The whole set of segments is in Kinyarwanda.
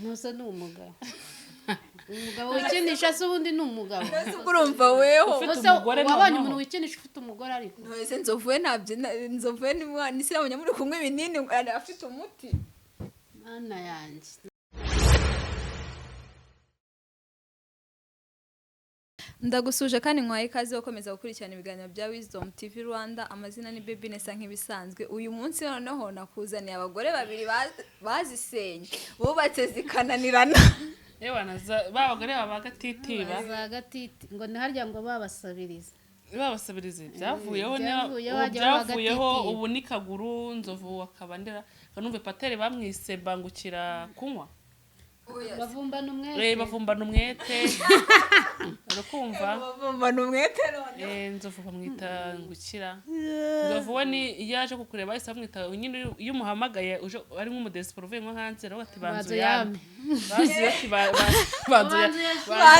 ntose ni umugabo umugabo wikinisha se ubundi ni umugabo urumva weho wabonye umuntu wikinisha ufite umugore ariko ntose nzovuye ntabyo nzovuye ni sirabonye muri kumwe ibinini afite umuti mana yanjye. Ndagusuje kandi nkwaye ikaze gukomeza gukurikirana ibiganiro bya Wisdom TV Rwanda. Amazina ni Baby Nesa nk'ibisanzwe. Uyu munsi noneho nakuzaniye abagore babiri bazisenye bubatse zikananirana. Yewe naza babagore babagatitiba bazagatiti ngo ni harya ngo babasabirize byavuyeho ubu ni Kaguru Nzovu akabandera kanumve Patere bamwise bangukira kunywa bavumbana umwete bavumbana umwete urakumva bavumbana umwete none Nzovu bamwita ngukira Nzovu we ni yaje kukureba ise bamwita nyine iyo umuhamagaye uje ari nk'umudesporo uvuye nko hanze rero ati banzu yame banzu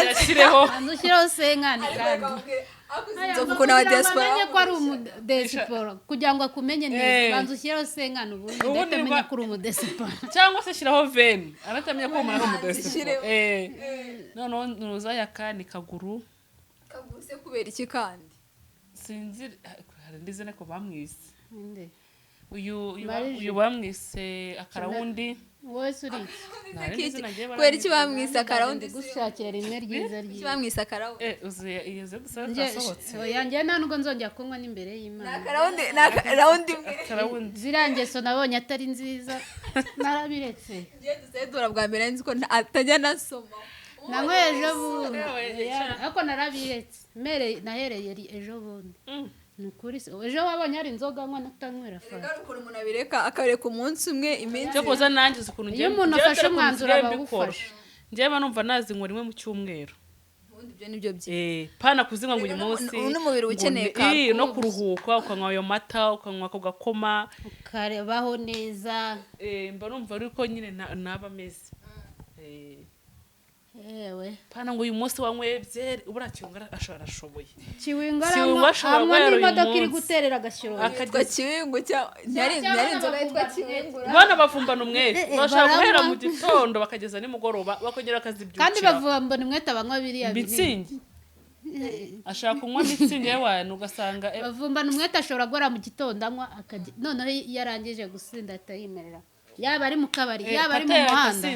yashyireho senkani kandi Nzovu kuna wa diaspora amenye ko ari umudesporo kugira ngo akumenye neza banzu ushyireho senkani ubundi ndamenya ko uri umudesporo cyangwa se shiraho veni aratamenya ko umuntu ari umudesporo noneho nuza yakani Kaguru se kubera iki kandi sinzi hari ndizene ko bamwise uyu bamwise akarawundi wese uri kubera iki bamwise akarawundi gushakira rimwe ryiza iki bamwise akarawundi uzuye iyeze gusasohotse yanjye nta nubwo nzongera kunywa n'imbere y'Imana akarawundi zirangeso nabonye atari nziza narabiretse dura bwa mbere nzi ko atajya nasoma ejo bundi ariko narabiretse nahereye ejo bundi nukuri ejo wabonye ari inzoga nkwa natanywera fanta garuko umuntu abireka akareka umunsi umwe iminsi cyo koza nanjye ukuntu ngiye umuntu afashe umwanzuro abawufasha njyewe numva nazinywa rimwe mu cyumweru ubundi ibyo nibyo pana kuzinywa ngo uyu munsi n'umubiri ukeneye no kuruhuka ukanywa ayo mata ukanywa ako gakoma ukarebaho neza mba numva ariko nyine naba ameze yewe pana ngo uyu munsi wanywebye ubura kiwungara arashoboye kiwingara amwe n'imodoka iri guterera agashyoro akitwa kiwingu ntari inzoga yitwa kiwingu bana bavumbana umwete bashaka guhera mu gitondo bakageza nimugoroba bakongera akazibyukira kandi bavumbana umwete abanywa biriya bitsingi ashaka kunywa mitsingi y'abantu ugasanga bavumbana umwete ashobora guhora mu gitondo anywa noneho yarangije gusinda atayimerera yaba ari mu kabari yaba ari mu muhanda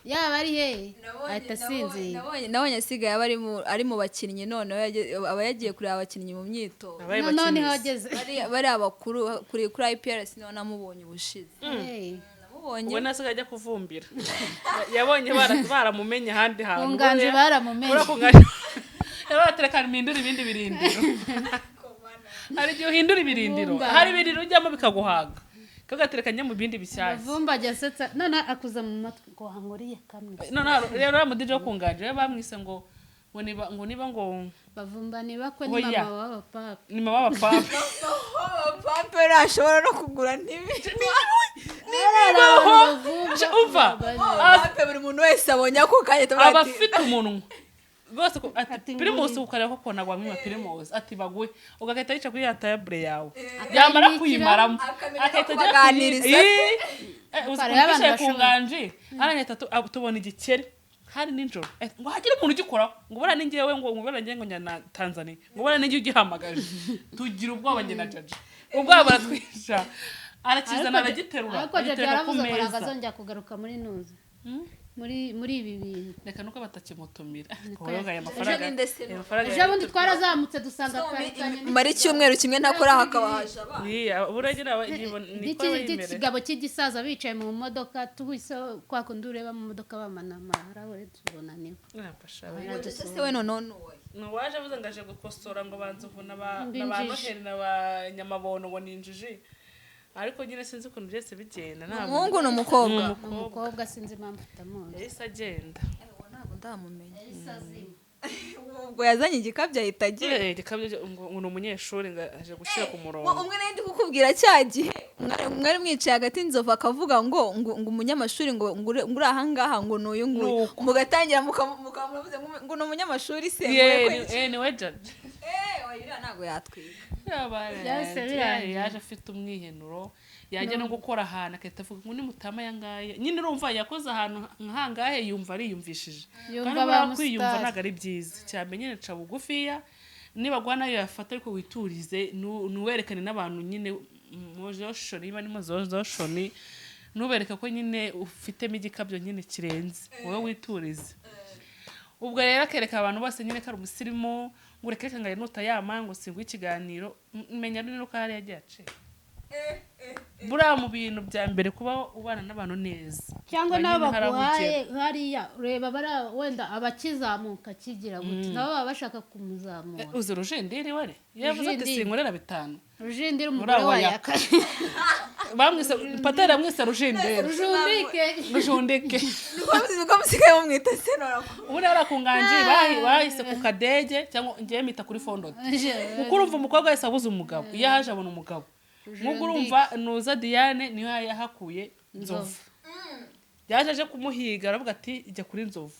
yaba ari he ahita asinzira nabonye asigaye ari mu bakinnyi none aba yagiye kureba abakinnyi mu myitozo none hageze bari abakuru kuri IPRS niho namubonye ubushize namubonye we nasigaye ajya kuvumbira yabonye baramumenye ahandi hantu kunganje baramumenye yabaterekana impindura ibindi birindiro hari igihe uhindura ibirindiro hari ibirindiro ujyamo bikaguhaga kagaterekanya mu bindi bishyashya Vumba asetsa none akuza mu matwi ngo hanguriye kamwe none rero mudije wo kunganje bamwise ngo niba bavumba niba ko ni mama w'aba papa ni mama w'aba papa papa rashobora no kugura ntibi umva papa buri muntu wese abonye ko kanyeta abafite umunwa rwose ati Primus ukareba ko nagwa mwima Primus ati bagwe ugaketa yica kuri ya table yawe yamara kuyimaramo akahita aganiriza uzakubisha kunganje aranyeta tubona igikere hari ninjoro ngo hagire umuntu ugikora ngo bora ningewe ngo ngubera ngiye ngo nyana Tanzania ngo bora ningiye ugihamagaje tugira ubwoba nge na jaji ubwoba baratwisha arakizana aragiterura ariko jaji yaravuze ko azongera kugaruka muri nuza muri ibi bintu reka nuko batakimutumira koyoga ya mafaranga ejo bundi twarazamutse dusanga mari cyumweru kimwe ntakora hakaba haje buragira ikigabo cy'igisaza bicaye mu modoka tuhise kwa kundi ureba mu modoka bamanama harawe tubonaniwe se we none waje avuze ngaje gukosora ngo banzuvuna n'abantu heri n'abanyamabono ngo ninjiji ariko nyine sinzi ukuntu byose bigenda umuhungu n'umukobwa umukobwa sinzi impamvu utamuzi yahise agenda ntabwo ndamumenya ubwo yazanye igikabyo ahita agira igikabyo ngo ni umunyeshuri ngo aje gushyira ku murongo umwe nawe ndi kukubwira cya gihe mwari mwicaye hagati Nzovu akavuga ngo umunyamashuri ngo uri ahangaha ngo ni uyu nguyu mugatangira mukamuvuze ngo ni umunyamashuri se ni we jaji ntabwo yatwiga yaje afite umwihenuro yajya no gukora ahantu akahita avuga ngo ni Mutama yangaya nyine urumva yakoze ahantu nkangahe yumva ariyumvishije kandi buriya kwiyumva ntabwo ari byiza cyane nyine ca bugufiya niba gwa nayo yafata ariko witurize nuwerekane n'abantu nyine mojoshoni niba ni mojoshoni nubereka ko nyine ufitemo igikabyo nyine kirenze wowe witurize ubwo rero akereka abantu bose nyine ko ari umusirimu ngo ureke kangaye nutayama ngo singwe ikiganiro menya nuko hari yagiye ace buriya mu bintu bya mbere kuba ubana n'abantu neza cyangwa nabo baguhaye hariya ureba bara wenda abakizamuka kigira gute nabo baba bashaka kumuzamura uzi rujindiri wari yavuze ati sinkorera 5 rujindiri umugore wa yaka bamwise patera mwise rujindiri rujundike niko musigaye mumwita senora ubu rero akunganje bahise ku kadege cyangwa ngiye mita kuri fondote kuko urumva umukobwa wese abuze umugabo iyo yaje abona umugabo nk'ubwo urumva nuza Diane niyo yahakuye Nzovu yaje aje kumuhiga aravuga ati ijya kuri Nzovu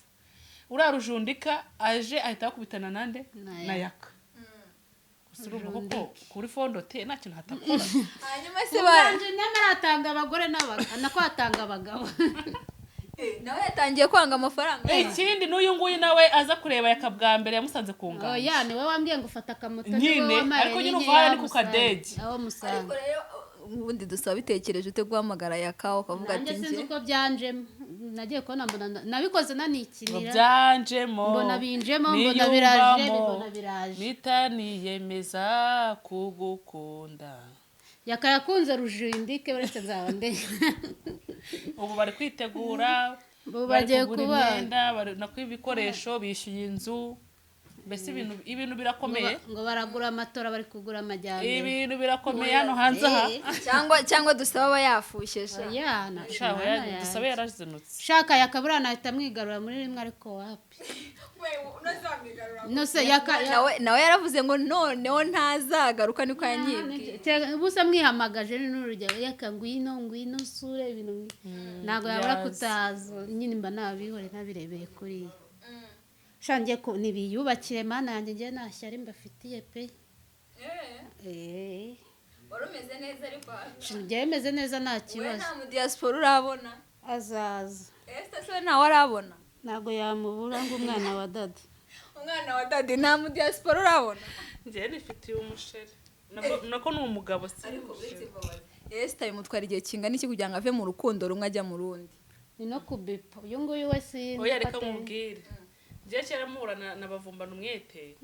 urarujundika aje ahita akubitana nande na yaka gusuruva koko kuri fondote nta kintu hatakora hanyuma se banje n'aratanga abagore nako atanga abagabo nawe yatangiye kwanga amafaranga ikindi n'uyu nguyu nawe aza kureba yakabwa mbere yamusanze ku ngano yani wowe wambwiye ngo ufata akamoto nyine ariko nyine uvara ni ku kadege aho musanga ariko rero ubundi dusaba bitekereje ute guhamagara yakaho kavuga ati nje sinzi uko byanjemo nagiye kubona mbona nabikoze nanikinira byanjemo mbona binjemo mbona biraje nitaniyemeza kugukunda yakayakunze rujindike uretse nzabande ubu bari kwitegura ubu bagiye kuba nako ibikoresho bishyuye inzu mbese ibintu birakomeye ngo baragura amatora bari kugura amajyambere ibintu birakomeye hano hanze aha cyangwa dusaba abayafusheje yana dusaba yarazinutse shaka yakabura nahita mwigarura muri rimwe ariko wapi nawe yaravuze ngo noneho ntazagaruka niko yanyibwiye ubusa mwihamagaje n'urugero yaka ngwino sure ibintu ntabwo yabura kutaza nyine mba nabihore nabirebeye kuri shangiye ko nibiyubakire mana yanjye ngiye nashyari mbafitiye pe wari umeze neza ariko ngiye meze neza nta kibazo nta mu diaspora urabona azaza se ntawe arabona ntabwo yamubura ngo umwana wa dadi nta mu diaspora urabona ngiye nifitiye umusheri nako ni umugabo se ariko Esther imutwara igihe kingana iki kugira ngo ave mu rukundo rumwe ajya mu rundi ni no kubipa uyu nguyu we sinzi oya reka mubwire ngiye kera muhura na bavumbana umwete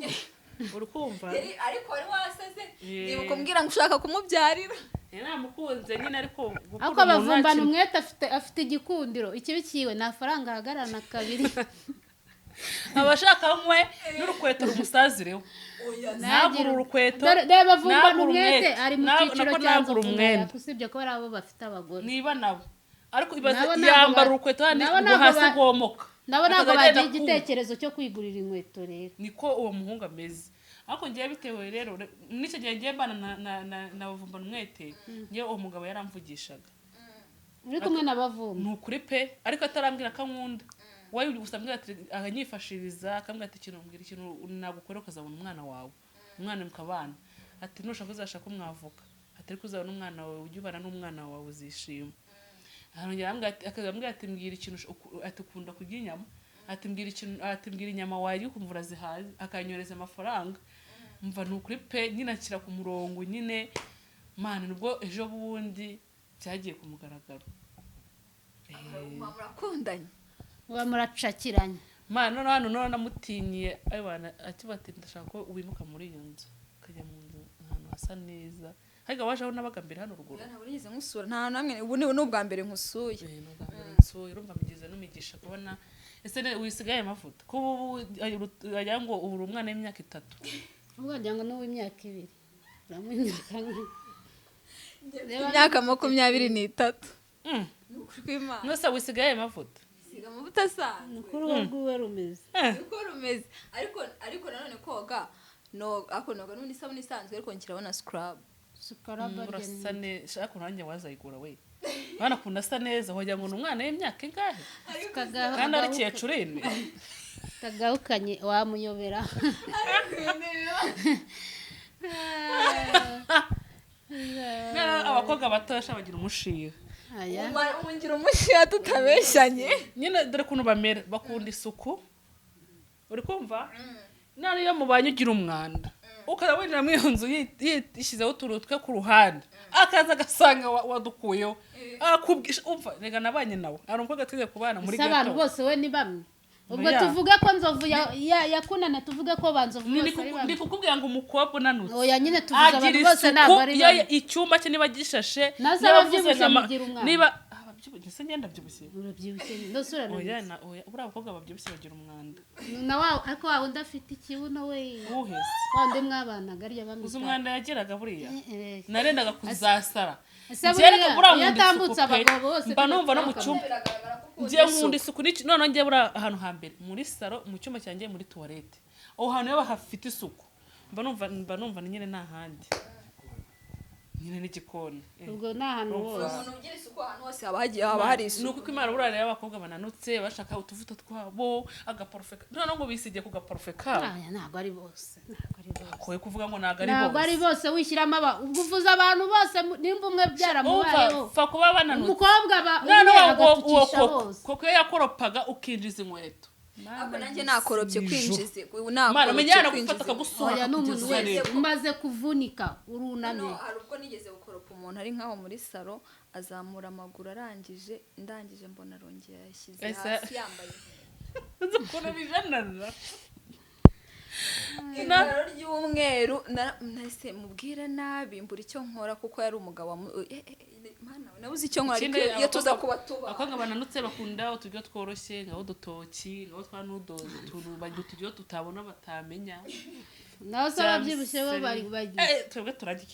urukumva ariko wari wasaze nibuka umbwira ngo ushaka kumubyarira namukunze nyine ariko bavumbana umwete afite igikundiro ikibi kiwe nta faranga ahagarana kabiri abashaka umwe n'urukweto rumusazireho nagura urukweto reba bavumbana umwete ari mu cyiciro cyangwa umwenda usibye ko bari abo bafite abagore niba nabo ariko yambara urukweto hasi rwomoka nabo ntabwo bagira igitekerezo cyo kwigurira inkweto rero niko uwo muhungu ameze ariko ngiye bitewe rero n'icyo gihe ngiye mbana na bavumbana umwete ngiye uwo mugabo yaramvugishaga uri kumwe na bavumba ni ukuri pe ariko atarambwira ko ankunda wowe gusa mbwira ati akanyifashiriza akambwira ati ikintu nagukora ukazabona umwana wawe umwana mukabana ati nushaka uzashaka umwavuka ati ariko uzabona umwana wawe ujye ubana n'umwana wawe uzishima akambwira ati mbwira ikintu ati ukunda kurya inyama ati mbwira inyama wayo ukumva zihaze akanyoreza amafaranga mva ni ukuri pe nyine akira ku murongo nyine mana nibwo ejo bundi byagiye ku mugaragaro murakundanye muracakiranye mana hano namutinyiye akibati ndashaka ko ubimuka muri iyo nzu ukajya mu nzu ahantu hasa neza ariko waje aho nabaga mbere hano ruguru ntabwo nigeze nkusura nta namwe ubu ni ubwa mbere nkusuye urumva mbigize n'umigisha kubona ese wisigaye amavuta kuba ubu wagira ngo ubu umwana w'imyaka 3 wagira ngo n'uw'imyaka 2 imyaka 23 nose wisigaye amavuta siga amavuta asanzwe nuko uruhu rwiwe rumeze nuko rumeze ariko nanone koga akonoga n'undi sabuni isanzwe ariko nkirabona scrub urasa neza shaka nanjye wazayigura we bana kunda asa neza hogira ngo umwana w'imyaka ingahe kandi ari cyecurine kagahukanye wamuyobera abakobwa batoya bagira umushiha aya ungira umushiha tutabeshyanye nyine dore ukuntu bamera bakunda isuku uri kumva none iyo mubanye ugira umwanda ukaza winjira muri iyo nzu yishyizeho utuntu twe ku ruhande akaza agasanga wadukuyeho akubwisha umva rega nabanye nawe hari umukobwa twize kubana muri gato abantu bose we ni bamwe ubwo tuvuge ko nzovu yakunana tuvuge ko banzovu bose ari bamwe ndi kukubwira ngo umukobwa unanutse oya nyine tuvuze abantu bose ntabwo ari bamwe icyumba cye niba gishashe niba ese ngenda byibushye urabyibushye ndosura oya buriya abakobwa babyibushye bagira umwanda na wawe ariko wawe udafite ikibuno we uheze wande mwabanaga arya bamwe uzi umwanda yageraga buriya narendaga kuzasara iyo atambutse abagabo bose mba numva no mu cyumba ngiye nkunda isuku noneho ngiye buriya ahantu hambere muri salo mu cyumba cyanjye muri tuwarete aho hantu iyo hafite isuku mba numva ni nyine nta handi nyine n'igikoni ubwo ni ahantu hose umuntu ugira isuku ahantu hose haba hari isuku ni uko imana buriya rero abakobwa bananutse bashaka utuvuta twabo agaparufe noneho ngo bisigiye ku gaparufe kabo ntabwo ari bose akoye kuvuga ngo ntabwo ari bose wishyiramo ubwo uvuze abantu bose nimba umwe byaramubayeho fa kuba bananutse umukobwa agatukisha bose koko iyo yakoropaga ukinjiza inkweto ako nanjye nakoropye kwinjiza mana menyana gufata akagusohoka oya n'umuntu wese umaze kuvunika urunamye hari ubwo nigeze gukoropa umuntu ari nkaho muri salo azamura amaguru ndangije mbona arongera yashyize hasi yambaye uzi ukuntu bijanana ijoro ry'umweru nahise mubwire nabi mbura icyo nkora kuko yari umugabo nabuze icyo nkora ariko iyo tuza kuba tuba abakobwa bananutse bakunda uturyo tworoshye ngaho udutoki ngaho twa nudozi uturyo tutabona batamenya naho se ababyibushye bo bagiye twebwe turarya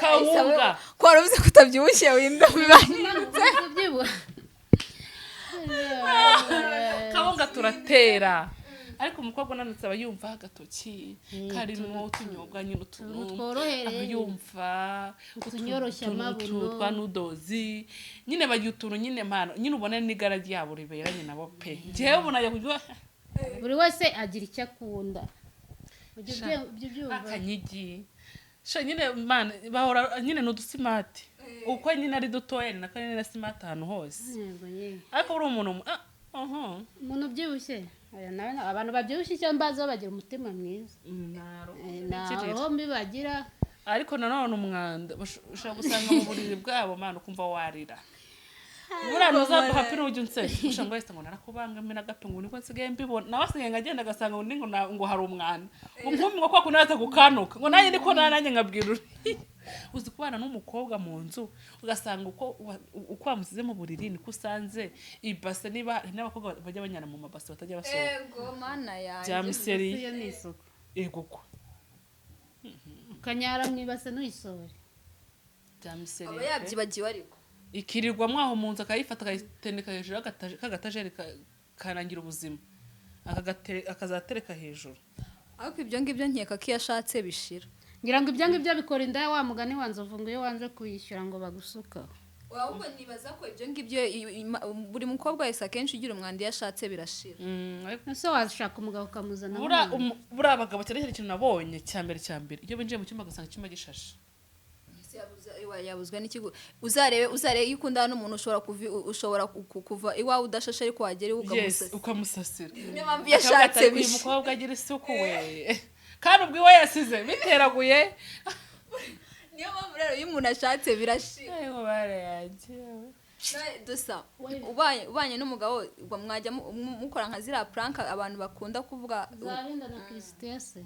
kawunga ko wari uzi ko utabyibushye winda bibanutse kawunga turatera ariko umukobwa unanutse aba yumva agatoki karimo utunyobwa nyine utuntu yumva utunyoroshya amabuno twa nudozi nyine bagiye utuntu nyine mpano nyine ubona n'igara ryabo riberanye nabo pe njyewe ubona yakujya buri wese agira icyo akunda akanyigi sha nyine man bahora nyine n'udusimati uko nyine ari dutoya ni nako na simati ahantu hose ariko uri umuntu umuntu ubyibushye abantu babyibushye icyo mbazo bagira umutima mwiza naho mbibagira ariko nanone umwanda ushobora gusanga mu buriri bwabo mana ukumva warira buriya ntuzapfa hapi n'ujya unsenya usha ngo wese ngo narakubangamira gato ngo niko nsigaye mbibona nawe asigaye ngagenda agasanga ngo hari umwanda umwumi ngo kwa kunaza gukanuka ngo nanjye niko nanjye nkabwira uzi kubana n'umukobwa mu nzu ugasanga uko wamusize mu buriri niko usanze ibase niba hari n'abakobwa bajya banyana mu mabase batajya basohoka ego mana yanjye bya miseri iyo ni isuku ego ko ukanyara mu ibase n'uyisohore bya miseri aba yabyibagiwe ariko ikirirwamo aho mu nzu akayifata akayitendeka hejuru k'agatajeri karangira ubuzima akazatereka hejuru ariko ibyo ngibyo nkeka ko iyo ashatse bishira ngira ngo ibyo ngibyo bikora inda wa mugani wa nzovu ngo iyo wanze kuyishyura ngo bagusuka ahubwo nibaza ko ibyo ngibyo buri mukobwa wese akenshi ugira umwanda iyo ashatse birashira ese washaka umugabo ukamuzana buriya abagabo cyane cyane ikintu nabonye cya mbere iyo binjiye mu cyumba ugasanga icyumba gishashe yabuzwa n'ikigo uzarebe iyo ukundana n'umuntu ushobora kuva iwawe udashashe ariko wagera ukamusasira niyo mpamvu yashatse uyu mukobwa agira isuku we kandi ubwo iwe yasize biteraguye niyo mpamvu rero iyo umuntu ashatse birashira dusa ubanye n'umugabo mwajya mukora nka ziriya puranka abantu bakunda kuvuga zarinda na kirisitese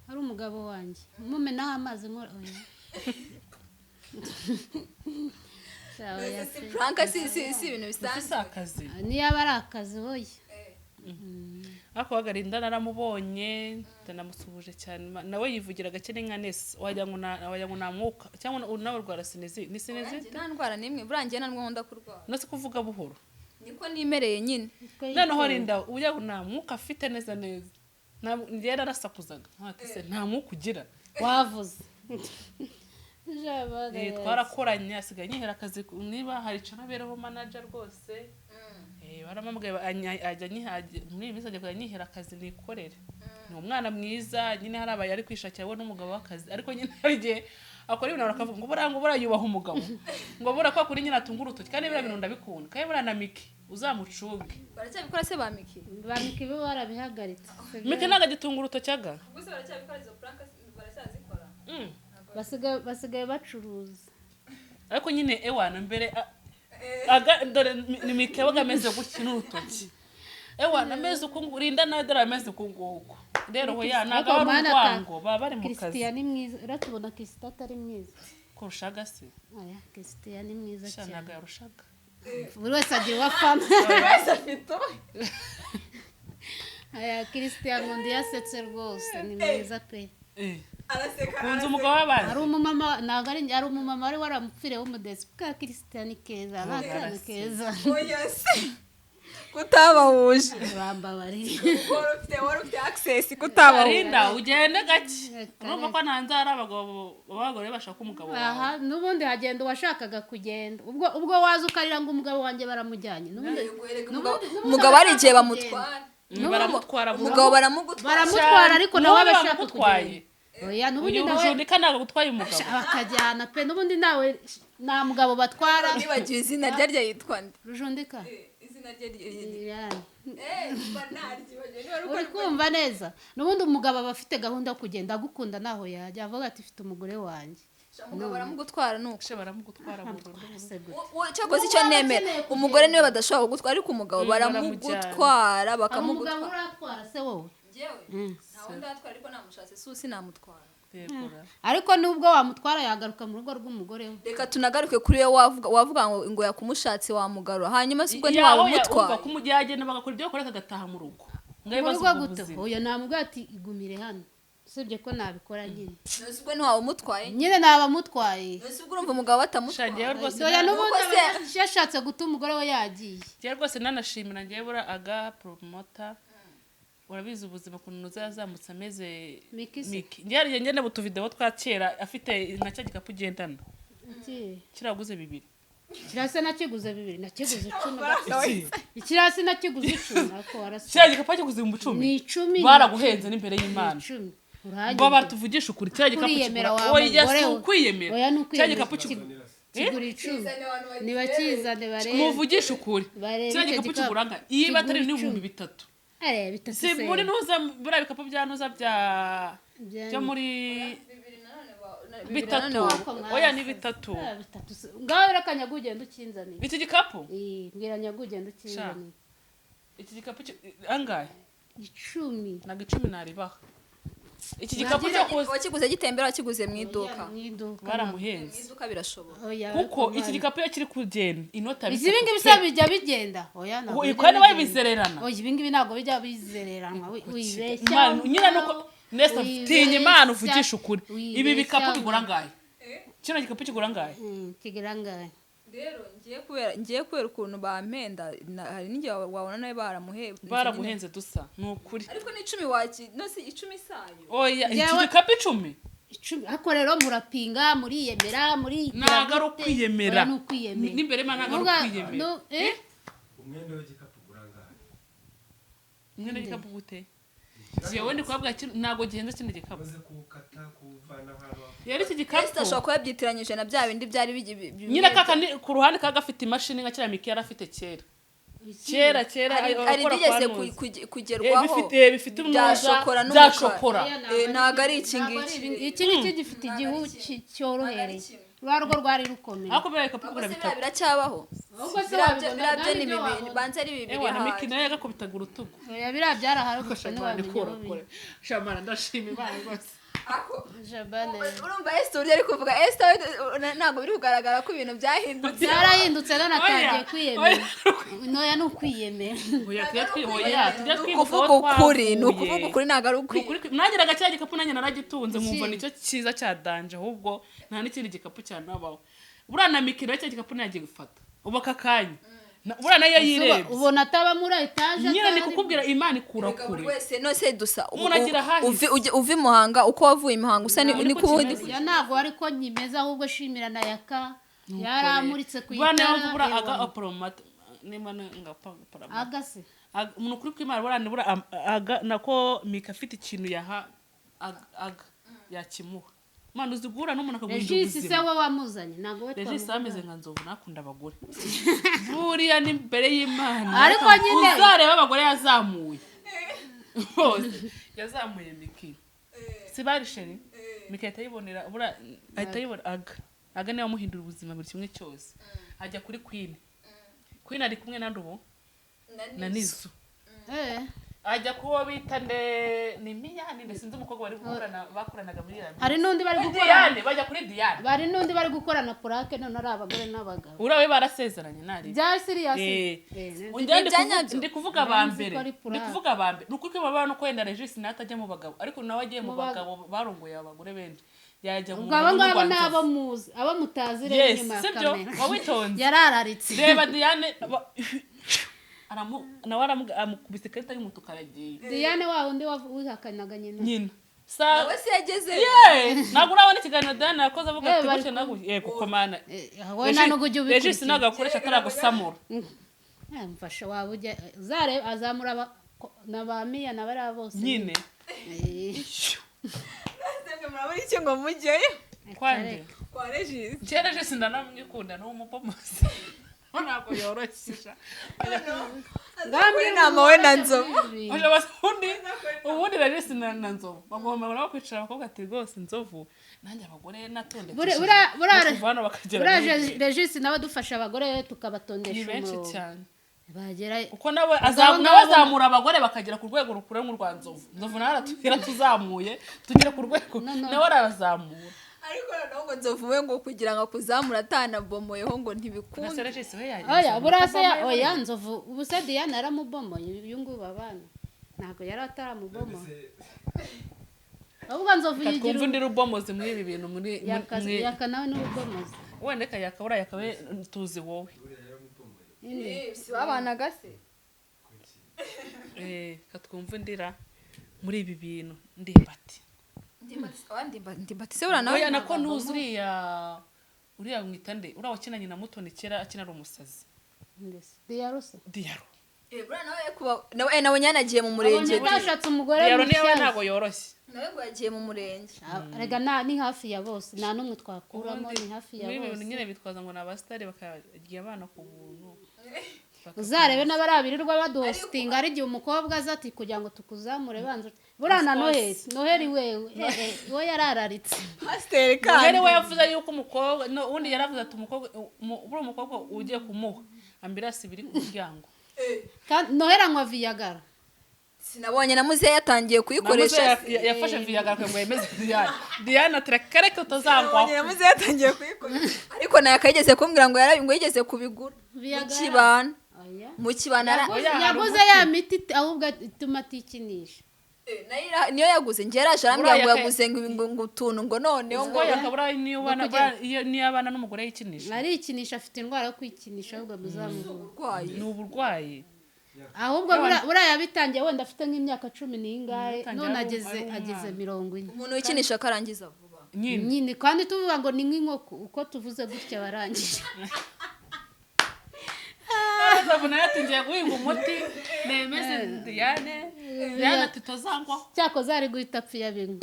ari umugabo wanjye mumenaho amazi nkora puranka si ibintu bisanzwe niyo aba ari akazi hoye ariko wagarinda naramubonye ndanamusuhuje cyane nawe yivugira gakene nka Nesi wagira ngo nta mwuka cyangwa nawe rwara sinezi ni sinezi nta ndwara n'imwe burangiye nta nkunda kurwara nose kuvuga buhoro niko nimereye nyine noneho rinda uya nta mwuka afite neza njye narasakuzaga nta mwuka ugira wavuze twarakoranye asigaye nyihera akazi niba hari icyo nabereho manager rwose baramubwiye ajya muri iyi minsi ajya kujya akazi nikorere ni umwana mwiza nyine hari abaye ari kwishakira we n'umugabo w'akazi ariko nyine hari igihe akora ibintu bakavuga ngo buriya yubaha umugabo ngo buriya ko kuri nyine atunga urutoki kandi buriya bintu ndabikunda kandi buriya na Miki uzamucunge baracyabikora se ba Miki bo barabihagaritse Miki ntabwo agitunga urutoki aga gusa baracyabikora izo prank baracyazikora basigaye bacuruza ariko nyine ewana mbere dore ni Miki yabaga ameze gutya n'urutoki ewana ameze uku urinda nawe dore ameze uku nguku rero hoya ntabwo ari urwango baba bari mu kazi Christian ni mwiza uratubona Christian atari mwiza kurushaga se oya Christian ni mwiza cyane ntabwo yarushaga buri wese agira uwa fama wese afite aya Christian ngundi yasetse rwose ni mwiza pe araseka kunze umugabo w'abandi ari umumama ntabwo ari umumama wari waramupfiriye w'umudesi bwa Christian keza n'akana keza oya se kutabahuje bambabarira wari ufite access kutabahuje arinda ugende gake urumva ko ntanze hari abagore bashaka umugabo wawe aha n'ubundi hagenda uwashakaga kugenda ubwo waza ukarira ngo umugabo wanjye baramujyanye umugabo ari igihe bamutwara baramutwara umugabo baramutwara ariko nawe abashaka kugutwaye oya n'ubundi uyu nawe rujundika ntabwo gutwaye umugabo bakajyana pe n'ubundi nawe nta mugabo batwara nibagiwe izina rye yitwa nde rujundika izina rye Yani. banaryi uri kumva neza n'ubundi umugabo aba afite gahunda yo kugenda agukunda naho yajya avuga ati mfite umugore wanjye umugabo baramugutwara nuko baramugutwara burundu cyakoze icyo nemera umugore niwe badashobora kugutwara ariko umugabo baramugutwara bakamugutwara umugabo uratwara se wowe ntawe ndatwara ariko namushatse susi namutwara ariko nubwo wamutwara yagaruka mu rugo rw'umugore we reka tunagaruke kuri we wavuga ngo yakumushatse wamugarura hanyuma sibwo ntiwamutwara kumujyagenda bagakora ibyo bakora agataha mu rugo mu rugo gute oya namubwira ati igumire hano usibye ko nabikora nyine sibwo ntiwamutwaye nyine nabamutwaye sibwo urumva umugabo batamutwaye oya n'ubundi yashatse guta umugore we yagiye njyewe rwose nanashimira njyewe bura aga promota urabizi ubuzima ukuntu uzazamutse ameze Miki njye ngende mu tuvideo twa kera afite nka cya gikapu ugendana kiraguze 2 kirase nakiguze 2 nakiguze 10 ikirase nakiguze 10 ako arasa cya gikapu kiguze mu 10 ni 10 baraguhenze n'imbere y'Imana ngo batuvugisha ukuri cya gikapu kigura oya kwiyemera cya gikapu kigura 10 niba kizane bare muvugisha ukuri cya gikapu kiguranga iyi batari n'ibihumbi 3 bitatu si muri nuza buriya bikapu bya nuza byo muri 3 oya ni 3 ngaho reka nyagugenda ukinzanira iki gikapu mbwira nyagugenda ukinzanira iki gikapu angahe 10 na 10 naribaha iki gikapu cyo kuza wakiguze gitembera wakiguze mu iduka baramuhenze mu iduka birashoboka kuko iki gikapu kiri kugenda inota bisa ibingi bisa bijya bigenda oya ntabwo ikwane babizererana oya ibingi ntabwo bijya bizererana wibeshya nyina nuko nesta tinye Imana uvugisha ukuri ibi bikapu bigura ngahe kino gikapu kigura ngahe kigura ngahe rero ngiye kubera ukuntu bampenda hari n'ingihe wabona nawe baramuhenze dusa ni ukuri ariko ni 10 waki no si 10 sayo oya iki gikapu 10 ako rero murapinga muriyemera muri ntago ari ukwiyemera n'imbere ma ntago ari ukwiyemera umwenda w'igikapu gurangaye umwenda w'igikapu gute jewe ndi kwabwa ntago gihenze kino gikapu maze kukata kuvana hano yari iki gikapu ashobora kuba byitiranyije na bya bindi byari nyine kaka ku ruhande kaga afite imashini nka kira Miki yari afite kera ari bigeze kugerwaho bifite umwuza bya shokora ntago ari iki ngiki gifite igihu cyorohereye rwarwo rwari rukomeye ako bya gikapu kugura bitatu biracyabaho ubwo se birabyo ni bibiri banze ari bibiri ewa na Miki naye agakubitaga urutugu oya birabyara harugusha ntiwamenye shamara ndashima Imana rwose urumva Esther ari kuvuga Esther ntabwo biri kugaragara ko ibintu byahindutse byarahindutse nanatangiye kwiyemera noya ni ukwiyemera kuvuga ukuri ni ukuvuga ukuri ntabwo ari ukuri nagiraga cya gikapu nanjye naragitunze nkumva nicyo cyiza cya danje ahubwo nta n'ikindi gikapu cyanabaho buriya na Miki nayo cya gikapu nagiye gufata ubu aka kanya buriya nayo yirebye ubona ataba muri etaje nyine ni kukubwira Imana ikura kure wese nose dusa umuntu agira hahise uvi Muhanga uko wavuye Muhanga usa ni kubundi ya ntabwo ariko nyimeza ahubwo shimira na yaka yaramuritse ku bana itara bura aga promota nimba ngapara agase umuntu kuri kwimara burane bura aga nako Mika afite ikintu yaha aga yakimuha Mana uzigura n'umuntu akagurira Regis se we wamuzanye ntago we Regis ameze nka nzovu nakunda abagore buriya ni imbere y'Imana Ariko nyine- uzareba abagore yazamuye bose yazamuye Miki si bari sheri Miki atayibonera bura atayibona aga niwe wamuhindura ubuzima buri kimwe cyose ajya kuri Queen ari kumwe na Ndubo na Nizo ajya kuwo bita ni Miyani ndetse sinzi umukobwa bari gukorana bakoranaga muri Rami hari n'undi bari gukorana Diane bajya kuri Diane bari n'undi bari gukorana purake none ari abagore n'abagabo urawe barasezeranye nari bya serious ndi kuvuga abambere Nzi ko ari purake. ndi kuvuga abambere nuko baba no kwenda Regis natajya mu bagabo ariko nawe agiye mu bagabo barongoye abagore benshi yajya mu ubwo abo ngabo nabo muzi abo mutazi rero yes nyuma ya sibyo kamera wawitonze yarararitse reba Diane nawe aramukubise ikarita y'umutuku aragiye Diane wa undi wihakanaga nyina nyina nawe se yageze ntabwo urabona ikiganiro Diane yakoze avuga ati bari gutya ntabwo kuko mana wowe nta nubwo ujya Regis ubikurikira nagakoresha ataragusamura mfasha waba ujya zare azamura na ba Miya na bariya bose nyine murabona icyo ngo mujyeyo kwande kwa Regis kera Regis ndanamwikunda n'umupomosi ntabwo yoroshye kuri nama we na Nzovu ubundi Regis na Nzovu bagomba no kwicara abakobwa ati rwose Nzovu nanjye abagore natondekije buriya Regis nawe dufasha abagore tukabatondesha ni benshi umurongo cyane bagera uko nawe azamura abagore bakagera ku rwego rukure nk'urwa Nzovu nawe aratubwira tuzamuye tugere ku rwego nawe arazamura ariko noneho ngo Nzovu we ngo kugira ngo akuzamura atanabomoyeho ngo ntibikunda na Regis we oya burase oya Nzovu ubu se Diane aramubomoye uyu nguyu babana ntabwo yari ataramubomoye ahubwo Nzovu yigira twumva undi rubomozi muri ibi bintu muri yaka nawe n'urubomozi wenda yakabura yakabe tuzi wowe si babanaga se katwumva ndira muri ibi bintu ndimbati ndimbati se ura nawe oya nako ntuzi uriya mwitande uriya wakinanye na Mutoni kera akina ari umusazi Diaro bura nawe nawe nyanagiye mu murenge bashatse umugore Diaro niwe ntago yoroshye nawe ngo yagiye mu murenge rega ni hafi ya bose nta n'umwe twakuramo ni hafi ya muri bose ibintu nyine bitwaza ngo ni abasitari bakagiye abana ku buntu uzarebe n'abarabirirwa baduhostinga ari igihe umukobwa aza ati kugira ngo tukuzamure banza buriya na Noheli we yarararitse pasiteri Noheli we yavuze yuko umukobwa ubundi yaravuze ati buriya umukobwa ugiye kumuha ambirasi biri ku muryango Noheli anywa Viagra sinabonye na muzehe yatangiye kuyikoresha yafashe Viagra ngo yemeze Diane atrekereke utazangwa na muzehe yatangiye kuyikoresha ariko naye akayigeze kumbwira ngo yigeze kubigura mu kibana yaguze ya miti ahubwo ituma atikinisha niyo yaguze njye yaraje arambwira ngo yaguze ngo utuntu ngo noneho ngo yakabura niyo abana n'umugore yikinisha arikinisha afite indwara yo kwikinisha ahubwo muzamurwaye ni uburwayi ahubwo buriya yabitangiye wenda afite nk'imyaka 10 n'ingahe none ageze 40 umuntu wikinisha akarangiza vuba nyine kandi tuvuga ngo ni nk'inkoko uko tuvuze gutya barangije Nzovu nayo atingiye guhinga umuti nemeze Diane tutazangwa cyakoze ari guhita apfiya bimwe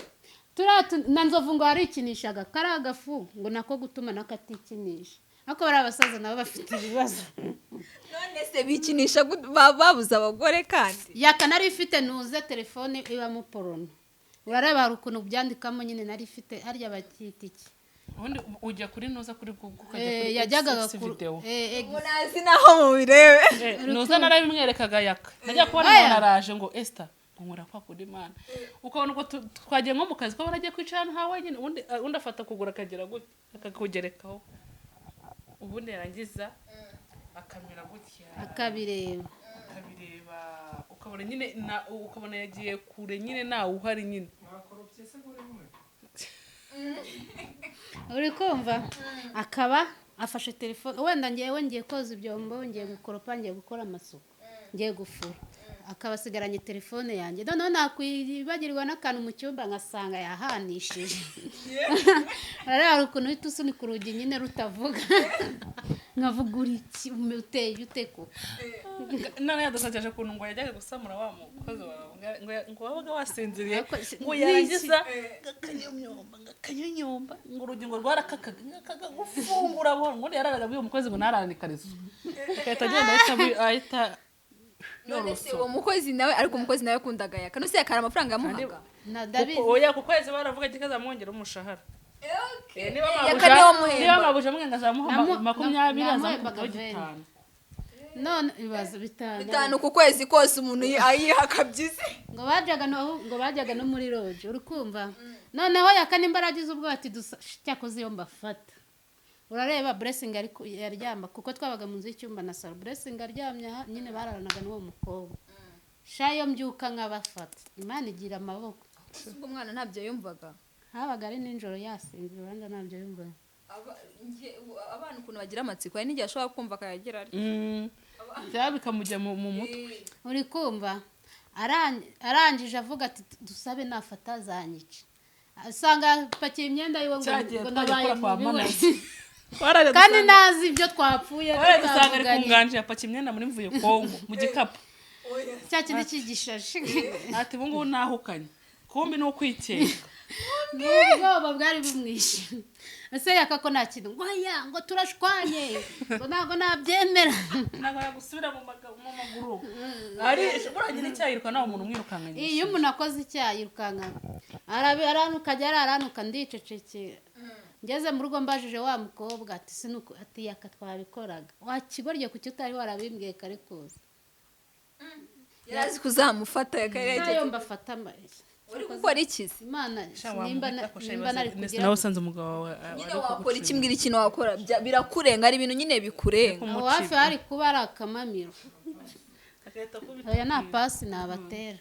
na Nzovu ngo arikinishaga kari agafu ngo nako gutuma nakatikinisha ariko bari abasaza nabo bafite ibibazo none se bikinisha babuza abagore kandi yaka nari ifite nuze telefone ibamo porono urareba hari ukuntu byandikamo nyine nari ifite harya bakita iki ubundi ujya kuri nuza kuri Google yajyaga video munazi naho mubirebe nuza narabimwerekaga yaka najya kubona umuntu araje ngo Esther nkora kwa kuri Imana ukabona uko twagiye nko mu kazi ko baragiye kwicara nta wenyine undi afata kugura akagera gutya akakugerekaho ubundi yarangiza akamera gutya akabireba ukabona nyine ukabona yagiye kure nyine nawe uhari nyine uri kumva akaba afashe telefone wenda ngiye koza ibyombo ngiye gukoropa ngiye gukora amasuku ngiye gufura akaba asigaranye telefone yanjye noneho nakwibagirwa n'akantu mu cyumba ngasanga yahanishije hari ukuntu uhita usunika urugi nyine rutavuga nkavuga uri iki uteye ute ko none yadusajeje kuntu ngo yajyaga gusamura wa mukozi wawe ngo wabaga wasinziriye Ariko ngo yarangiza akanyonyomba ngo urugingo rwarakakaga gufungura ngo yararaga uyu mukozi ngo naranikarizo ahita agenda ahita none se uwo mukozi nawe ariko umukozi nawe yakundaga yaka no se yakara amafaranga yamuhaga na David oya ku kwezi baravuga ati kazamwongera umushahara niba mabuje mwenga zamuha 20 azamuha 5 none ibibazo bitanu ku kwezi kose umuntu ayiha kabyize ngo bajyaga no muri loge uri kumva noneho yakana imbaraga ubwo ati cyakoze iyo mbafata urareba blessing ariko yaryamba kuko twabaga mu nzu y'icyumba na salo blessing aryamye nyine bararanaga n'uwo mukobwa shayo mbyuka nkabafata Imana igira amaboko ubwo mwana ntabyo yumvaga habaga ari ninjoro yasinze uranda ntabyo yumvaga abana ukuntu bagira amatsiko hari n'igihe ashobora kumva akayagira ari bikamujya mu mutwe uri kumva arangije avuga ati dusabe nafata zanyica asanga pakiye imyenda yiwe ngo nabaye kandi nazi ibyo twapfuye dusanga ari kunganje yapakiye imyenda muri mvuye Kongo mu gikapu cya kindi kigishaje ati ubu ngubu nahukanye kumbi ni ukwikeka n'ubwoba bwari bumwishe ese yakako nta kintu ngo ya ngo turashwanye ngo ntabwo nabyemera ntabwo yagusubira mu maguru ari uragira icyayiruka nawe umuntu umwirukanganye iyo umuntu akoze icyaha yirukankana aranuka ajya aranuka ndicecekera ngeze mu rugo mbajije wa mukobwa ati sinuko ati yaka twabikoraga wakigorye kuki utari warabimbwiye kare koza yarazi kuzamufata yayo mbafata amazi uri gukora iki Imana nimba nari kugira nawe usanze umugabo wawe nyine wakora iki mbwira ikintu wakora birakurenga ari ibintu nyine bikurenga aho hafi hari kuba ari akamamiro oya nta pasi nabatera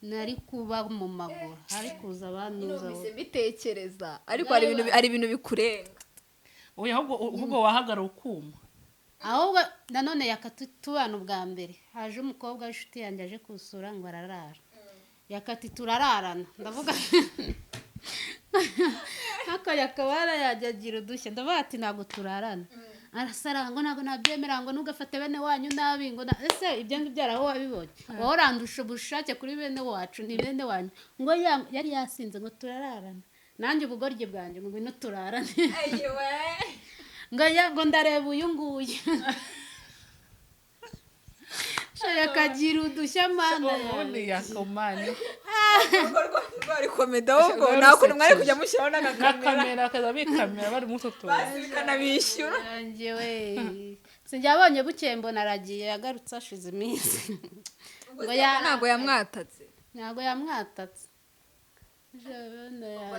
nari kuba mu maguru hari kuza abantuza bitekereza ariko hari ibintu bikurenga oya ahubwo wahagara ukuma ahubwo nanone yakatubana ubwa mbere haje umukobwa w'inshuti yanjye aje kusura ngo ararara yakati turararana ndavuga hako yakabara yajagira udushya ndavuga ati ntabwo turarana arasara ngo ntabwo nabyemera ngo nugafate bene wanyu nabi ngo ese ibyo ngibyo araho wabibonye wowe urandusha ubushake kuri bene wacu ni bene wanyu ngo yari yasinze ngo turararana nanjye ubugoryi bwanjye ngo ngwino turarane ngo ndareba uyu nguyu akagira udushya mana ubundi yakomanye bari komeda ahubwo nako mwari kujya mushyiraho n'akamera akaza bikamera bari muto tu bakanabishyura njyewe sinjya abonye bukeye mbona aragiye yagarutse ashize iminsi ngo ntabwo yamwatatse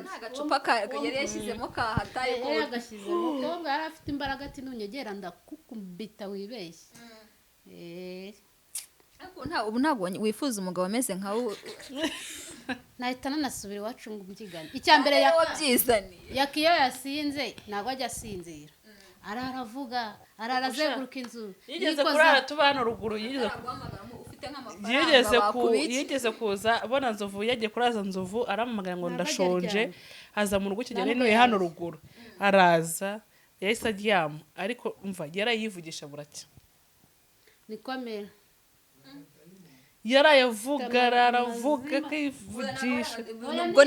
nta gacupa yari yashyizemo kahataye ko yagashyizemo umukobwa yari afite imbaraga ati nunyegera ndakukubita wibeshye ubu ntabwo wifuza umugabo ameze nka wowe nahita nanasubira iwacu ngo mbyigane icya mbere yakiyo yasinze ntabwo ajya asinzira araravuga ararazenguruka inzu yigeze kurara tuba hano ruguru yigeze kuza abona nzovu yagiye kuraza nzovu aramamagara ngo ndashonje aza mu rugo kigera niwe hano ruguru araza yahise aryama ariko umva yarayivugisha buracya nikomera yarayavuga aravuga akivugisha ubwo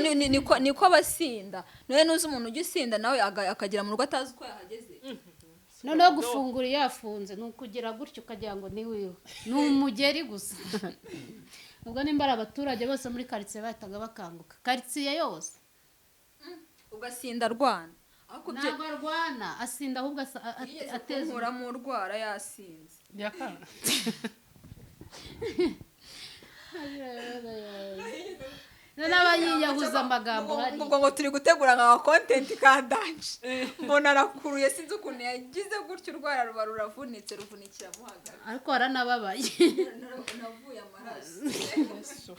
niko abasinda none nuzi umuntu ujya usinda nawe akagera mu rugo atazi uko yahageze noneho gufungura iyo yafunze ni ukugira gutyo ukagira ngo ni wiwe ni umugeri gusa ubwo nimba ari abaturage bose muri karitsiye bahitaga bakanguka karitsiye yose ugasinda arwana ntabwo arwana asinda ahubwo ateza mu rwara yasinze n'aba yiyahuza amagambo ubwo ngo turi gutegura nka content ka danje mbona arakuruye sinzi ukuntu yagize gutyo urwara ruba ruravunitse ruvunikira mo hagati ariko aranababaye navuye amaraso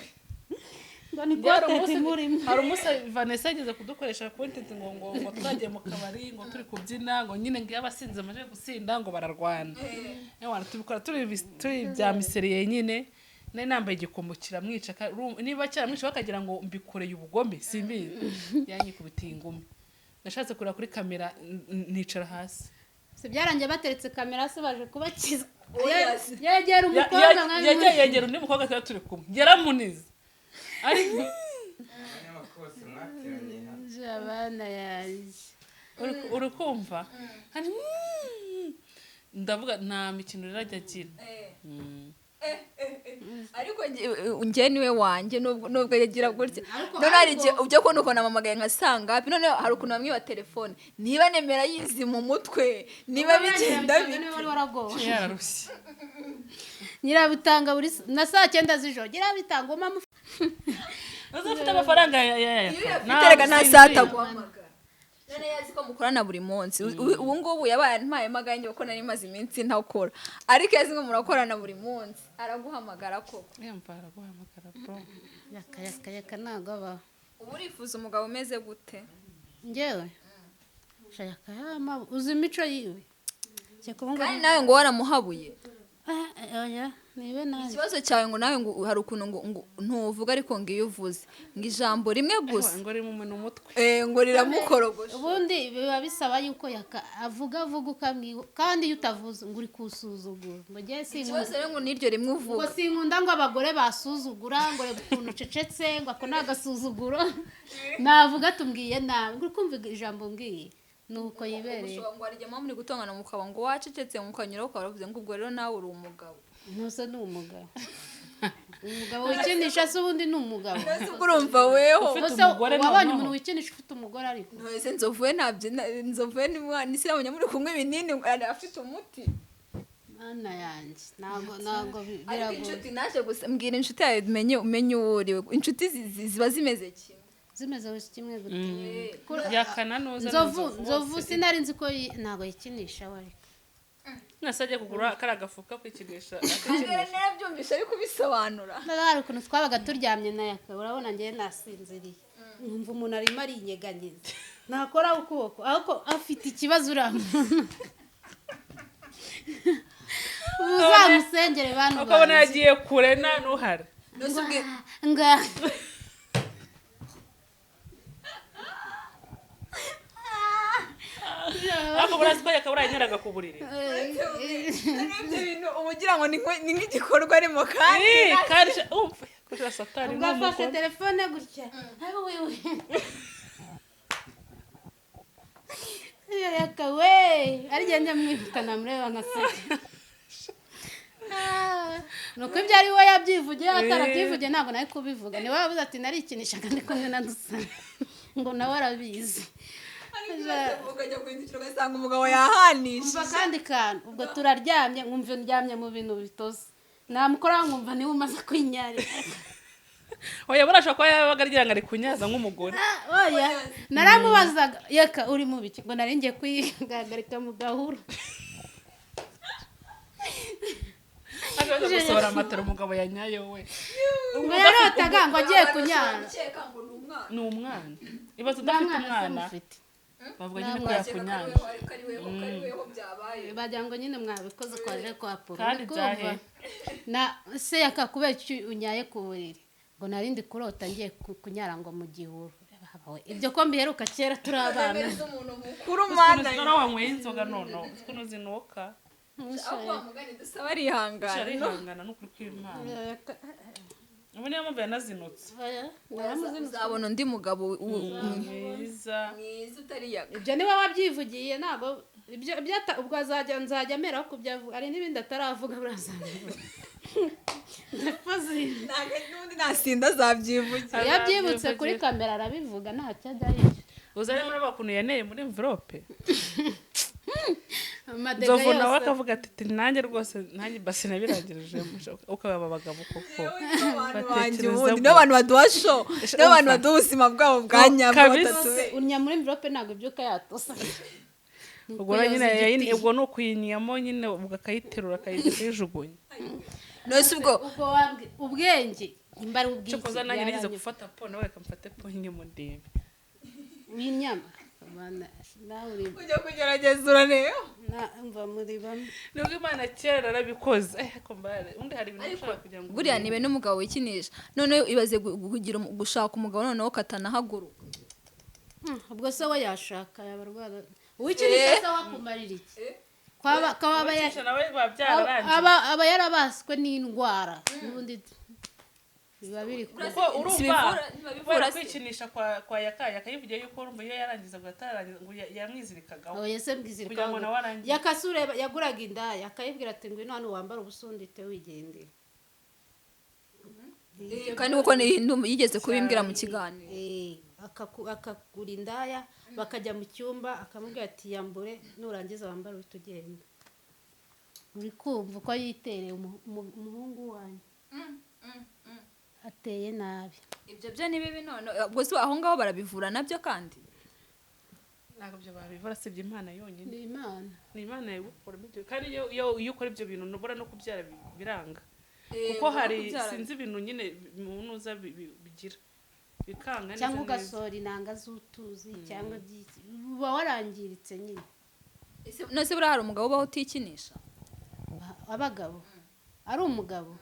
hari umunsi Vanessa yageze kudukoresha content ngo twagiye mu kabari ngo turi kubyina ngo nyine ngo abasinze amaje gusinda ngo bararwana tubikora turi bya miseriye nyine nari nambaye igikombo kiramwica niba cyaramwica bakagira ngo mbikoreye ubugome simbizi yanyikubitiye ingumi nashatse kureba kuri kamera nicara hasi si byarangiye bateretse kamera se baje kubakiza Oya. yegera umukobwa nka yagiye yegera undi mukobwa twari turi kumwe yaramunize ariko abanyamakosa mwateranye hano abana yanjye uri kumva hari ndavuga nta mikino rero ajya agira ariko njye niwe wanjye nubwo yagira gutya none hari igihe ujya kubona ukuntu amamagaye nkasanga hapi none hari ukuntu bamwiba telefone niba nemera yizi mu mutwe niba bigenda niwe wari waragowe yararushye nyirabitanga buri na saa 9 z'ijoro nyirabitanga umama uzafite amafaranga terega nta sata guhamagara none yazi ko mukorana buri munsi ubu ngubu yabaye ntwaye maganye kuko nari maze iminsi ntakora ariko yazi ngo murakorana buri munsi araguhamagara koko yambara guhamagara bro yaka ntago abaho ubu urifuza umugabo umeze gute njyewe shaka yama uzi imico yiwe kandi nawe ngo waramuhabuye oya nibe nawe ikibazo cyawe ngo nawe ngo hari ukuntu ngo ntuvuga ariko ngo iyo uvuze ngo ijambo rimwe gusa ngo rimwe mu mutwe ngo riramukorogoje ubundi biba bisaba yuko avuga ukamwiho kandi iyo utavuze ngo uri kusuzugura ngo ngiye ikibazo rero ngo niryo rimwe uvuga ngo sinkunda ngo abagore basuzugura ngo reba ukuntu ucecetse ngo ako ni agasuzuguro navuga tumbwiye nawe ngo uri kumva ijambo mbwiye nuko yibereye ngo arijyamo muri gutongana mukaba ngo wacecetse mukanyuraho ukaba uravuze ngo ubwo rero nawe uri umugabo ntuse ni umugabo umugabo wikinisha se ubundi ni umugabo ese urumva weho ufite umugore wabonye umuntu wikinisha ufite umugore ariko ese nzovuye ntabyo nzovuye ni siramenya muri kumwe ibinini afite umuti mana yanjye ntabwo ariko biragoye inshuti naje gusa mbwira inshuti yawe umenye uwo uriwe inshuti ziba zimeze kimwe zimeze kimwe gute yakana noza nzovu sinari nzi ko ntabwo yikinisha we nasajya kugura kari agafuka kwikinisha narabyumvisha ariko bisobanura hari ukuntu twabaga turyamye na yaka urabona njyewe nasinziriye nkumva umuntu arimo arinyeganyeza nakora ukuboko ariko afite ikibazo uramuntu uzamusengere bantu ukabona yagiye kure nta n'uhari nga ariko burazi ko yakabura yanyaraga ku buriri ibyo bintu uba ugira ngo ni nk'igikorwa arimo kandi kandi umva kugira satani ugafashe telefone gutya aho wewe yaka we arigenda mwibukana mureba nka se nuko ibyo ari we yabyivugiye atarakwivugiye ntabwo nari kubivuga ni wowe wabuze ati narikinishaga ndi kumwe na dusa ngo nawe arabizi ukajya guhindukira ugasanga umugabo yahanishije umva kandi kantu ubwo turaryamye nkumva ndyamye mu bintu bitoze namukora nkumva niwe umaze kwinyarira oya burashobora kuba yabaga agira ngo ari kunyaza nk'umugore oya naramubazaga yaka uri mu biki ngo nari ngiye kwihagarika mu gahuru akaza gusohora amatara umugabo yanyaye we ngo yarotaga ngo agiye kunyara ni umwana ibaze udafite umwana bavuga nyine ko yakunyaye bagira ngo nyine mwabikoze kwaje kwa polo kandi byahe na se yakakubera icyo unyaye ku buriri ngo narindi kurota ngiye kunyara ngo mu gihuru ibyo ko mbiheruka kera turi abana kuri umwana none wanyweye inzoga none ukuntu zinuka dusaba arihangana arihangana n'ukuri kw'Imana ubu niyo mpamvu yanazinutse uzabona undi mugabo mwiza utari yaga ibyo niwe wabyivugiye ntabwo ubwo nzajya amera ko kubyavuga hari n'ibindi ataravuga burazavuga n'undi nasinda azabyivugira yabyibutse kuri kamera arabivuga ntacyo ajya yica uzari muri bakuntu yaneye muri envelope amadega nzovu nawe yose akavuga ati nanjye rwose nanjye basi nabirangirije ukababa abagabo koko n'abantu baduha show n'abantu baduha ubuzima bwabo bwa nyabwo unya muri envelope ntabwo ibyuka yatosa ubwo nyine ubwo ni ukuyinyamo nyine ubwo akayiterura akayijugunya nose ubwo ubwenge imbara ubwenge cyo koza nanjye nize gufata po nawe akamfata po nyine mu ndebe w'inyama nawe uri ujya kugerageza urareba mva muri bamwe nubwo Imana kera narabikoze kombare undi hari ibintu ushaka kugira ngo buriya nibe n'umugabo wikinisha none ibaze kugira gushaka umugabo noneho katanahaguruka ubwo se we yashaka yabarwara uwikinisha se wakumarira iki Abacisha nawe biba byararangiye aba yarabaswe n'indwara n'ubundi biba biri kure kuko urumva kubera kwikinisha kwa yakaya akayivugiye yuko urumva iyo yarangiza ngo atararangiza ngo yamwizirikagaho oya se mbwizirika kugira ngo nawe arangize yakasure yaguraga indaya akayibwira ati ngwino hano wambara ubusundite wigendera kandi kuko yigeze kubimbwira mu kiganiro akagura indaya bakajya mu cyumba akamubwira ati yambure nurangiza wambara uhita ugenda uri kumva uko yitereye umuhungu wanyu ateye nabi ibyo byo ni bibi none ubwo si aho ngaho barabivura nabyo kandi ntabwo byo babivura si iby'Imana yonyine ni Imana yagukora ibyo kandi iyo ukora ibyo bintu ntubura no kubyara biranga kuko hari sinzi ibintu nyine munuza bigira bikanga neza cyangwa ugasohora inanga z'utuzi cyangwa uba warangiritse nyine nose buriya hari umugabo ubaho utikinisha abagabo ari umugabo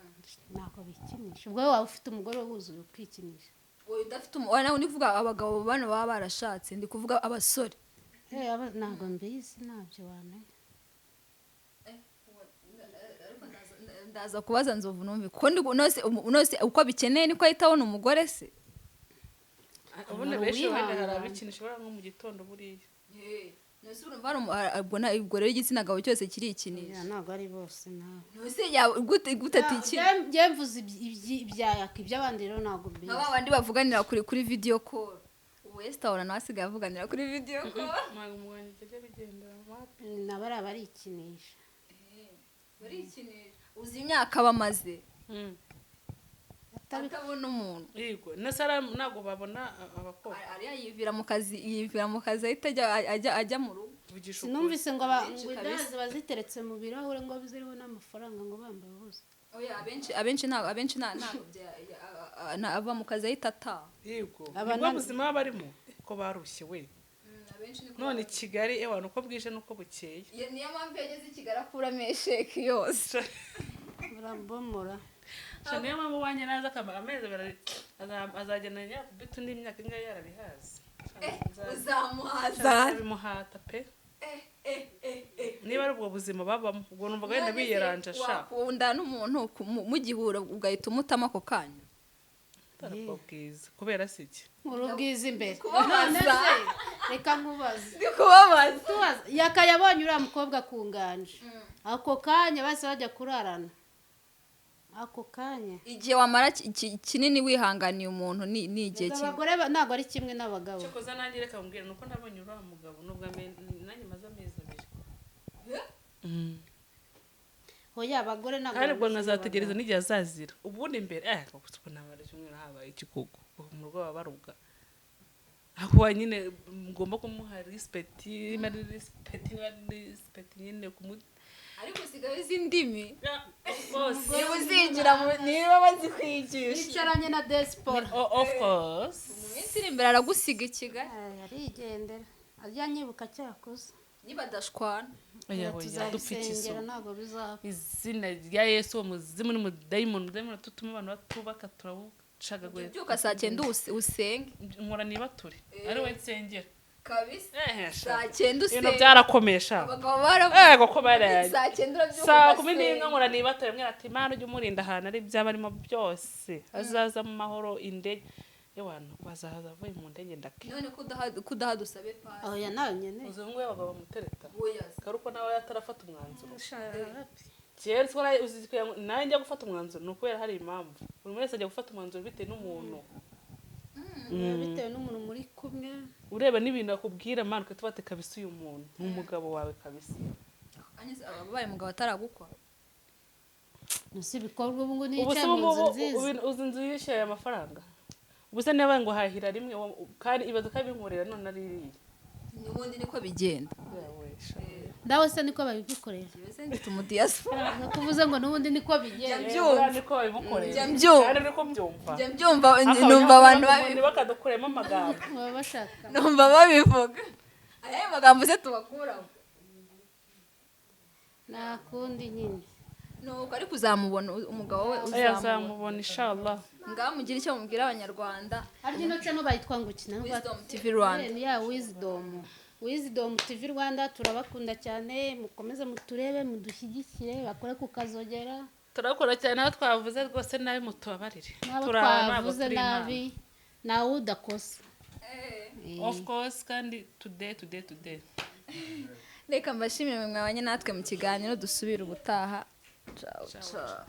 ntabwo bikinisha ubwo waba ufite umugore wuzuye ukikinisha udafite nawe nivuga abagabo bano baba barashatse ndi kuvuga abasore ntabwo mbizi ntabyo wamenya ndaza kubaza nzovu numve kuko nose uko bikeneye niko ahita abona umugore se ubundi benshi wenda hari abikinisha bara nko mu gitondo buriya nose urumva ubwo rero igitsina gabo cyose kirikinisha ntabwo ari bose nawe nose gute tikinisha njye mvuze iby'abandi rero ntabwo mbizi aba bandi bavuganira kuri video call ubu Esther ahora nawe asigaye avuganira kuri video call ntabwo umwanya ujya bigendera mapi nabara barikinisha barikinisha uzi imyaka bamaze atabona umuntu yego nasara ntabwo babona abakobwa ariya yivira mu kazi ahita ajya mu rugo sinumvise ngo indazi baziteretse mu birahure ngo biziriho n'amafaranga ngo bambaye ubusa oya abenshi ntabwo ava mu kazi ahita ataha yego nibwo buzima barimo ko barushye we none i Kigali ewana uko bwije nuko bukeye niyo mpamvu yageze i Kigali akuramo esheki yose urambomora niyo mpamvu wanye naza akamara amezi azagenda yakubita undi myaka ingahe yarabihaze uzamuhaza bimuhata pe niba ari ubwo buzima babamo ubwo numvaga wenda biyeranje ashaka wakunda n'umuntu mugihura ugahita umutama ako kanya ubwo bwiza kubera si iki urubwiza imbere reka nkubaze yakayabonye uriya mukobwa ku nganje ako kanya bose bajya kurarana ako kanya igihe wamara kinini wihanganiye umuntu ni igihe kimwe abagore ntabwo ari kimwe n'abagabo cyo koza nanjye reka mbwira nuko nabonye uriya mugabo nubwo nanjye maze amezi abiri oya abagore ntabwo kandi ubwo nkazategereza n'igihe azazira ubundi imbere kuko ntabara cyumwe habaye ikikugu mu rugo baba baruga aho nyine ngomba kumuha respect nyine ariko usigaye uzi indimi niba uzinjira niba bazikwigisha yicaranye na Despora of course mu minsi iri imbere aragusiga i Kigali arigendera ajya nyibuka cyakoze niba adashwana tuzabisengera ntabwo bizaba izina rya Yesu uwo muzimu n'umudayimoni tutuma abantu batubaka turawucagaguye byuka saa 9 usenge nkora niba turi ari we nsengera kabisa saa 9 usenge byarakomesha abagabo ko baraye saa 9 urabyuka saa 11 nkora niba turi mwe ati Imana ujye umurinda ahantu ari byabarimo byose azaza mu mahoro indege y'abantu bazahaza avuye mu ndege ndake none kudaha dusabe pasi oya nawe nyene uzungu y'abagabo bamutereta oya karuko nawe yatarafata umwanzuro cyera uzizikuye nawe njya gufata umwanzuro nukubera hari impamvu buri wese ajya gufata umwanzuro bitewe n'umuntu bitewe n'umuntu muri kumwe ureba n'ibintu akubwira man ko tubate kabisa uyu muntu n'umugabo wawe kabisa anyeze ababaye umugabo ataragukora nasi bikorwa ubu ngo nicaye mu nzu nziza uzi inzu yishyuye amafaranga ubuse niba ngo hahira rimwe kandi ibaza ko abinkorera none ari iriya n'ubundi niko bigenda ndawe se niko babigukorera yose ndite mu diaspora nakuvuze ngo n'ubundi niko bigenda niko babimukorera kandi niko byumva numva abantu bakadukuremo amagambo baba bashaka numva babivuga aya magambo se tubakuraho nakundi nyine nuko ariko uzamubona umugabo we uzamubona inshallah ngamugira icyo mubwira abanyarwanda ariko ino cyo no bayitwa ngo kina Wisdom TV Rwanda ya Wisdom Wisdom TV Rwanda turabakunda cyane, mukomeze muturebe mudushyigikire, bakore ku kazogera. turakora cyane aho twavuze rwose nabi mutubabarire. Nabo Turi aba ntabwo twavuze turi nabi Imana. nawe udakosa. Of course kandi today. reka mbashimire mwe mwabanye natwe mu kiganiro, dusubire ubutaha. Ciao ciao.